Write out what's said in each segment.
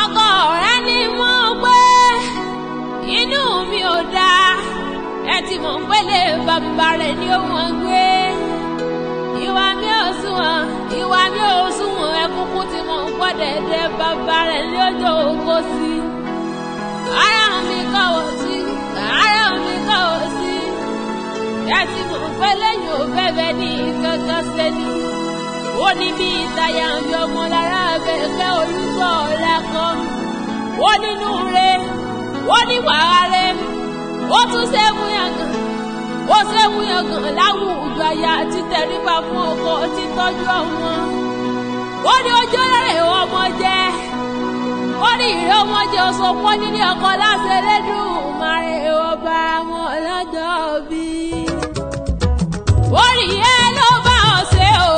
ọkọ rẹ ni mo gbé inú mi ò dáa ẹ ti mọ̀ pélé bàbá rẹ̀ ni ó wọ́n gbé ìwà mi ò sunwọ̀n ẹkúnkún tí mo ń pọ̀ dẹ̀dẹ̀ bàbá rẹ̀ ni ó jọ òkó sí ara mi kọ̀wọ̀ sí ẹ ti mọ̀ pélé yóò bẹ̀bẹ̀ ní kankan sẹ́ni ó ní bí ìtayà ń bí ọmọ lára bẹ̀kẹ́ olùsọ̀ ọ̀la kan ó nínú rẹ̀ ó ní wàá rẹ̀ ó tún ṣẹ́gun yàgàn láwùjọ àyà títẹríba fún ọkọ títọ́jú ọmọ ó ní ojú rẹ̀ ọmọ jẹ́ ó ní ìrẹ́ ọmọ jẹ́ ọ̀sọ̀pọ̀ nílé ọkọ láti Elédùmarè ọba wọn lọ́jọ́ bí orí ẹ ló bá ọ ṣe o.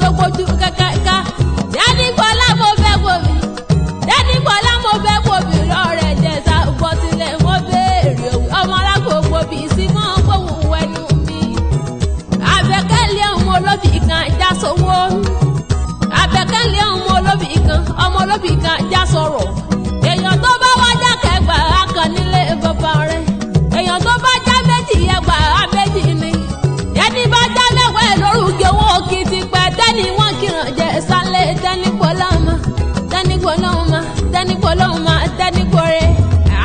Tó gbójú kẹ́kẹ́ká tí a ní gbọ́lá mo fẹ́ gbòmí olóbì kan já sọ̀rọ̀ èèyàn tó bá wá já kẹgbà akàn nílé bàbá rẹ̀ èèyàn tó bá já méjì ẹgbà méjì ni ẹni bá já mẹ́wàá lórúkẹ owó kìtì pẹ́ tẹ́ni wọ́n kìràn jẹ sálẹ̀ tẹ́ni pọ́lọ́mà tẹ́ni pọ́lọ́mà tẹ́ni pọ́lọ́mà tẹ́ni pọ́rẹ́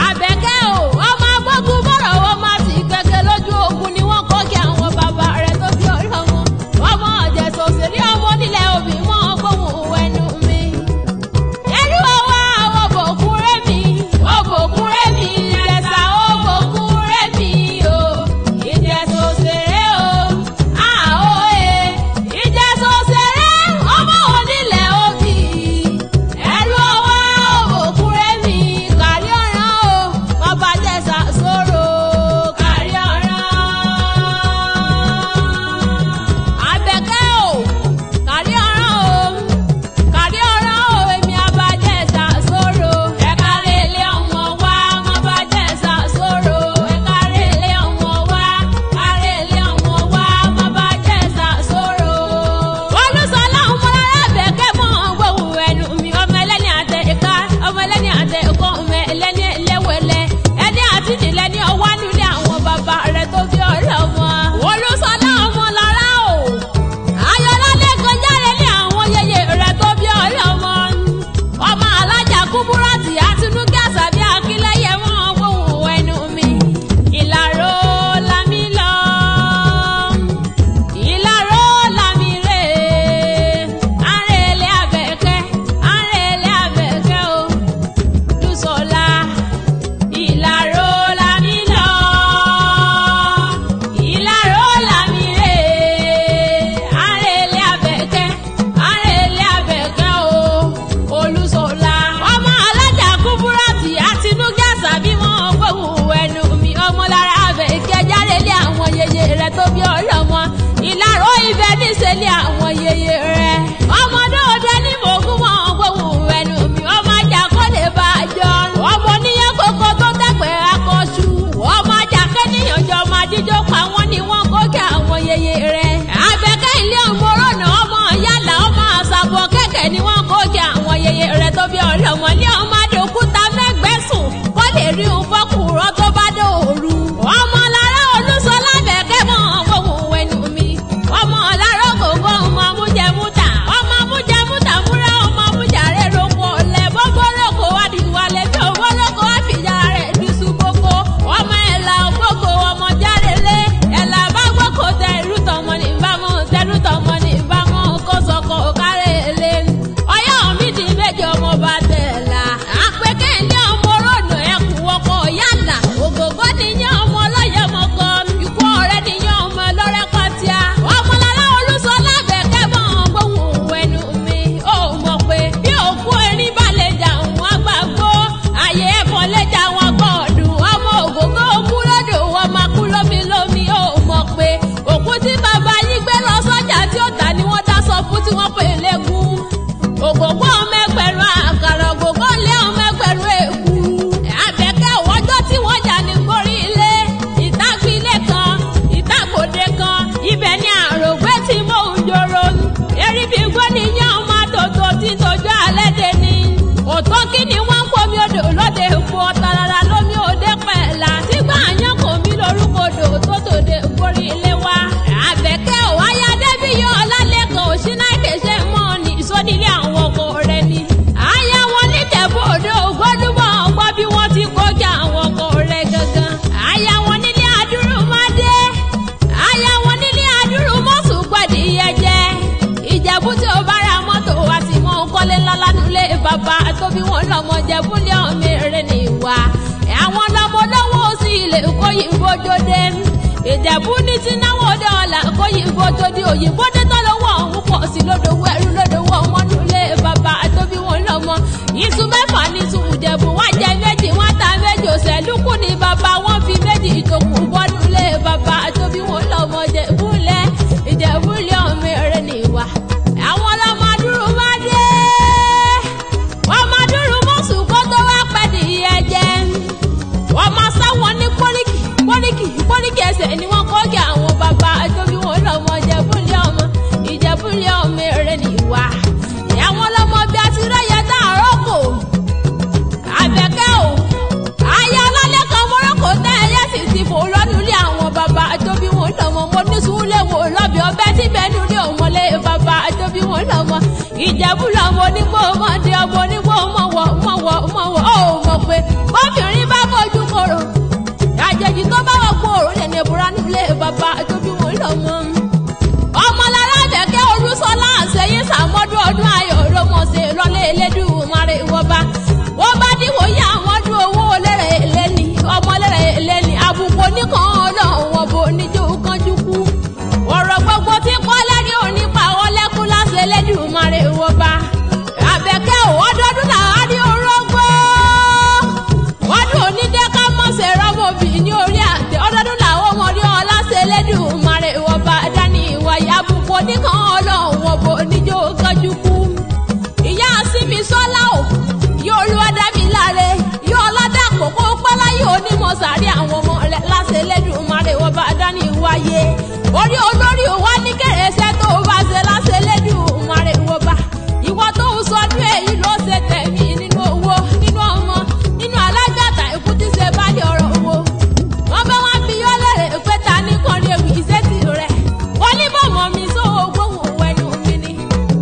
Àbẹ̀kẹ́ o ọmọ agbógun bọ̀rọ̀ wọ́n máa sì kẹ̀kẹ́ lójú ogun ni wọ́n kọ́ kí àwọn bàbá rẹ̀ tó fi ọ̀rọ̀ wọn ọmọ ọ̀jẹ̀sọ̀ òṣèré ọmọ nílẹ̀ òbí wọn gbóhùn ẹnu mi. ẹ̀rí wọn wá àwọn bòkun rẹ́mi Ìjẹ̀ṣà òbòkun rẹ́mi o Ìjẹ̀ṣà òṣèré o àhóye Ìjẹ̀ṣà òṣèré ọmọ onílẹ̀ òbí ẹ̀rí wọn wá òbòkun rẹ́mi kárí ọ̀ràn o bàbá Ìjẹ̀ṣà sọ̀rọ̀ kárí ọ̀ràn. Àbẹ̀kẹ́ o kárí ọ̀ràn o èmi àbá Ìjẹ̀ṣà sọ̀rọ̀ ẹ̀ka rẹ̀ lé ọmọ wa ọmọ bá Ìjẹ̀ṣà sọ̀rọ̀ ẹ̀ka rẹ̀ lé ọmọ wa kárẹ̀ lé ọmọ wa ọmọ bá Ìjẹ̀ṣà sọ̀rọ̀. Olúṣọlá ọmọ rárá Àbẹ̀kẹ́ mọ́ gbóhùn ẹnu mi ọmọ ẹlẹ́ni àtẹ ìka ọmọ ẹlẹ́ni àtẹ ìkọ́ ọmọ ẹlẹ́ni ẹlẹ́wẹ̀lẹ́ ẹni àti nílẹ̀ ní ọwọ́ nílé àwọn bàbá rẹ̀ tó bí ọlọ́mọ. Olúṣọlá ọmọ lára o ayọ̀lálẹ̀ kọjá rẹ̀ ní àwọn yẹyẹ rẹ̀ tó bí ọlọ́mọ. ọmọ alájà Kúbúrátì Àtinúkẹ́ Àṣàbí Akínlẹ́yẹ mọ́ gbóhùn ẹnu mi. Ìlàró lami lọ ìlàró lami rè àrẹ̀lẹ̀ Àbẹ̀kẹ́ o Olúṣọlá ìlàró lami lọ ìlàró lami rè àrẹ̀lẹ̀ Àbẹ̀kẹ́ o Olúṣọlá ọmọ alájà Kúbúrátì Àtinúkẹ́ Àṣàbí mọ́ gbóhùn ẹnu mi ọmọ lára Àbẹ̀kẹ́ járẹ̀lẹ̀ àwọn yẹyẹ rẹ̀ tó bí ọlọ́mọ ìlàró ibẹ̀ níṣẹ́lẹ̀ àwọn yẹyẹ rẹ̀ ọmọdé òde ní mògún mọ́ gbóhùn ẹnu mi ọmọ ajá kọ́ lè bá a jọ ọmọ níyẹn kókó tó tẹ̀pẹ́ akọ́ṣu ọmọ ajá kẹ́niyàn jọ ọmọ adíjọ́ pa wọ́n ni wọ́n kókè àwọn yẹyẹ rẹ̀ Àbẹ̀kẹ́ ilé ọmọ rọ̀nà ọmọ yálà ọmọ àṣàbọ̀ kẹ̀kẹ́ ni wọ́n kókè àwọn yẹyẹ rẹ̀ tó bí ọlọ́mọ ní ọmọ adókúta mẹ́gbẹ́sùn kọ́ lè rí òun fọ́kùrọ̀ tó bá dòòrù ọmọ lára Olúṣọlá Àbẹ̀kẹ́ mọ́ gbóhùn ẹnu mi ọmọ lára gbogbo ọmọ amújẹmúta múra ọmọ amújàre roko ọ̀lẹ́ bọ́bọ́rọ́kọ wádìíwálẹ̀ tí òbọ́rọ́kọ wá fìyà rẹ̀ dùsù gbogbo ọmọ ẹ̀là ògbógo ọmọ járelé ẹ̀là bá gbóko tẹ irú tọmọ ní ìbámu kọ́sọ̀kọ̀ kárẹ̀ lé ọyọ́ mi di méjì ọmọ bá tẹ̀lá àpèké ilé ọmọ rònà ẹkùn ọkọ̀ yálà ògògó níyàn ọmọ ọlọ́yẹ̀mọ̀kọ ikú ọ̀rẹ́ níyàn ọmọ lọ́rẹ́ kọ́tíá ọmọ lára Olúṣọlá Àbẹ̀kẹ́ mọ́ gbóhùn ẹnu mi ó mọ̀ pé bí òkú erin bá lè jà wọn gbàgbó àyè ẹ̀fọ́ lè jà wọn gbọ́ọ̀dùn ọmọ ògògó kú lódò wọn máa kú lómi ó mọ̀ pé òkú tí bàbá yín gbé lọ sọ́jà tí ó tà ni wọ́n dá sọ fún tí wọ́n pè lẹ́gùn ògògó ọmọ ẹgbẹ̀rún àkàrà ògògó lé ọmọ ẹgbẹ̀rún èkú Àbẹ̀kẹ́ ọjọ́ tí wọ́n jà ní gorí ilé ìtàgbélé kan ìtàgbòde kan ibẹ̀ ni àrògbé tí mò ń jòrò eribi gbóníyàn ọmọ àtòtò tí tòjú alẹ́ dé ni òtó kí ni wọ́n ń pomi odò lóde èkó ọ̀tàràrà lómi òde pẹ̀lá sígbà àyàn kò mí lórúkọ odò tó tòde gorí ilé wa Àbẹ̀kẹ́ ò wáyà débi yọ ọlálẹ́kan òṣìnà ìkẹsẹ̀ mọ́ ní ìsọdílé àwọn ọkọ rẹ̀ ni àyà wọn níjẹ̀bú òde ògbódúmọ̀ ọgbọ́ bí wọ́n ti kọjá àwọn ọkọ rẹ̀ gangan àyà wọn nílé Adúrúmọdé àyà wọn nílé Adúrúmọ̀sùn gbọ̀dìyẹ jẹ́ Ìjẹ̀bú tí ó bá ra mọ́tò wá sí mọ́ kọ́lé ńlá nílé bàbá tó bí wọn lọ́mọ Jẹ̀bú ní ọmọ èrè ní ìwà àwọn lọ́mọ lọ́wọ́ sí ilé kóyìnbó jóde Ìjẹ̀bú ní tí náwó dé ọ̀la kóyìnbó tó di òyìnbó dé tọ́lọ́wọ́ ọ̀hún pọ̀ sí lódòwó ẹrú lódòwó ọmọ nílé bàbá tó bí wọn lọ́mọ iṣu mẹ́fà ní tún Ìjẹ̀bú wọ́n jẹ méjì wọ́n ta méjì òṣèlúkù ní bàbá wọ́n fi méjì ìjòkù bọ́nú lé bàbá tó bí wọn lọ́mọ Ìjẹ̀bú lé ọmọ èrè ní ìwà àwọn ọlọ́mọ Adúrúmọdé ọmọ Adúrúmọ̀sùn kó tó wá pẹ́ nìyẹn jẹ́ wọ́n máa sáwọn ní kóríkì ẹsẹ̀ ni wọ́n kọ́ kí àwọn bàbá tó bí wọn lọ́mọ Ìjẹ̀bú lé ọmọ èrè ní ìwà. Ìjẹ̀bú lọ́mọ onígbò mọ́dé ọmọ onígbò mọ̀wọ̀ ó mọ̀ pé bọ́bìnrin bá fojú kòrò àjèjì tó bá wọ̀ kòrò lè ní ìbúra nílé bàbá tóbi wọn lọ́mọ. Ọmọlára Àbẹ̀kẹ́ Olúṣọlá àṣeyín sàmọ́dún ọdún ayọ̀ ló mọ̀ ṣe lọ́lé Elédùmarè ìwọba. Wọ́n bá díwò yá àwọn ọdún owó lẹ́rẹ̀ ẹlẹ́ni ọmọ lẹ́rẹ̀ ẹlẹ́ni àbùkù oníkan ọlọ́wọ́n bo níjó kánjú kú. Ọ̀rọ̀ gbogbo tí kọ́lẹ́ ní onípa ọlẹ́kùn láṣẹ Elédùmarè ìwọba. Àbẹ̀kẹ́ ọdọọdún náà ní orógbó. Ọdún onídẹ́ká mọ̀ṣẹ̀ rọ́mọbì ní orí àtẹ ọdọọdún làwọn ọmọdé ọláṣẹ Elédùmarè ìwọba dání ìwàyà àbùkù oníkan ọlọ́wọ́n bo níjó kánjú kú. Ìyá Sími Sọ́lá ò yóò lu Adámiláre yóò ọlọ́dà kókó pẹ́láyé onímọ̀ sàrí àwọn ọmọ rẹ̀ láṣẹ Elédùmarè ìwọba dání ìwàyè. Orí olórí wa ní kẹrẹsẹ́ tó bá ṣe láṣẹ Elédùmarè ìwọba. Ìwọ tó ń sọdún èyí ló ṣe tẹ̀mí nínú owó nínú ọmọ nínú alágàtà ikú tí ṣe bá lè ọ̀rọ̀ owó. Wọ́n bá wọn fi yọ́ lẹ́rẹ̀ pé ta ní kan lè wí ìṣètì rẹ̀. Wọ́n ní bọ̀mọ̀ mi sówó gbóhùn òun ẹnu mi ni.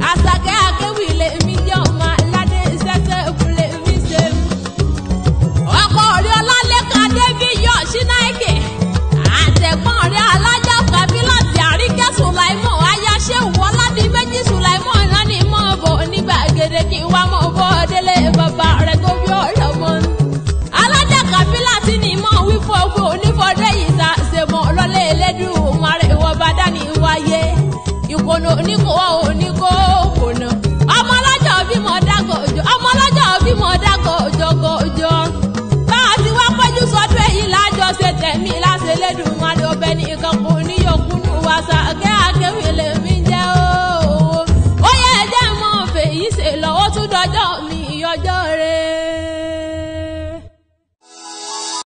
Àṣàkẹ́ akéwì lè mí jẹ́ ọmọ aládé ṣẹ́ṣẹ́ ìkúlé mi ṣe. Ọkọ rí Ọlálẹ́kan Adébíyọ̀ Ṣínáìkè. Àtẹ̀gbọ́n rí alájà Kàbílàtì Àríkẹ́ Sùláìmọ̀ Ayáṣẹ́ Wọládì méjì Sùláìmọ̀ náà ní mọ̀ bọ̀ ní gbàgede kí wá mọ̀ bọ́ délé bàbá rẹ̀ tó bí ọ̀rọ̀ mọ́. Alájà Kàbílàtì ní mọ̀ wí fún ọgbọ́n onífọ̀dé yìí ta ṣe mọ̀ lọ́lé Elédùmarè ìwọba dání wáyé. Ìkòlò oníkòwò